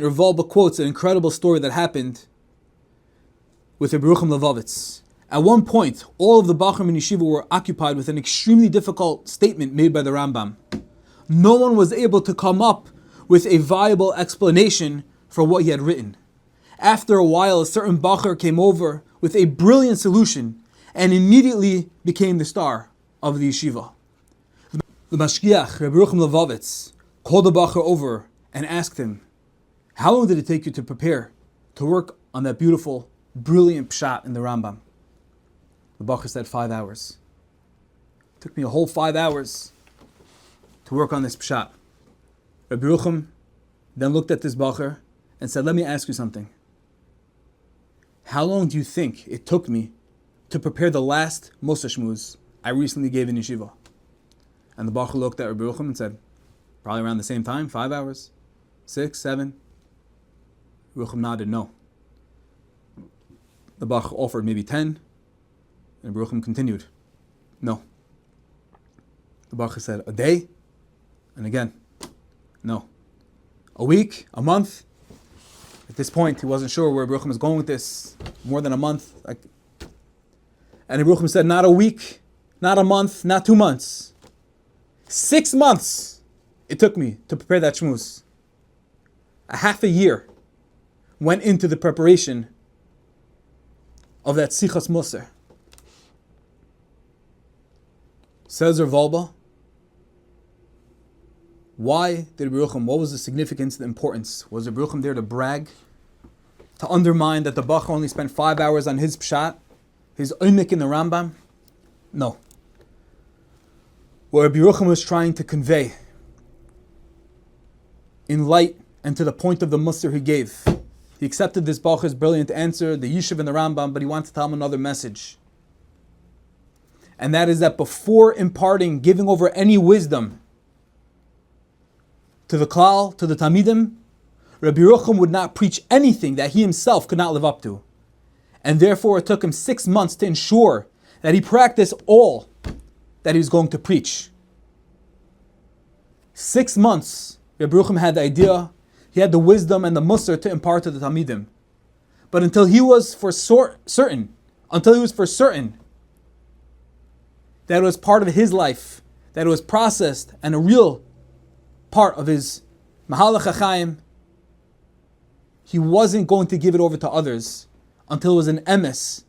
Revolba quotes an incredible story that happened with Rabbi Yerucham Levovitz. At one point, all of the Bachrim in Yeshiva were occupied with an extremely difficult statement made by the Rambam. No one was able to come up with a viable explanation for what he had written. After a while, a certain Bachar came over with a brilliant solution and immediately became the star of the yeshiva. The Mashgiach, Rabbi Yerucham Levovitz, called the Bachar over and asked him, "How long did it take you to prepare to work on that beautiful, brilliant pshat in the Rambam?" The Bachar said, 5 hours. It took me a whole 5 hours to work on this pshat. Rabbi Yerucham then looked at this Bachar and said, "Let me ask you something. How long do you think it took me to prepare the last Musa Shmuz I recently gave in yeshiva?" And the Bachar looked at Rabbi Yerucham and said, "Probably around the same time, 5 hours, 6, 7. Rabbi Yerucham nodded no. The Bachar offered maybe 10, and Rabbi Yerucham continued, "No." The Bachar said, "A day?" And again, "No." "A week? A month?" At this point, he wasn't sure where Rabbi Yerucham was going with this. More than a month. And Rabbi Yerucham said, "Not a week, not a month, not 2 months. 6 months it took me to prepare that shmuz. A half a year went into the preparation of that Sichas Musar." Says Rav Wolbe, why did Rabbi Yerucham, what was the significance, the importance? Was Rabbi Yerucham there to brag? To undermine that the Bachar only spent 5 hours on his pshat, his oimik in the Rambam? No. What Rabbi Yerucham was trying to convey, in light and to the point of the Musar he gave. He accepted this Bachar's brilliant answer, the Yishuv and the Rambam, but he wanted to tell him another message. And that is that before imparting, giving over any wisdom to the Klal, to the Talmidim, Rabbi Yerucham would not preach anything that he himself could not live up to. And therefore it took him 6 months to ensure that he practiced all that he was going to preach. 6 months, Rabbi Yerucham had the idea, he had the wisdom and the musar to impart to the Talmidim. But until he was for certain that it was part of his life, that it was processed and a real part of his Mahalach HaChaim, he wasn't going to give it over to others until it was an emes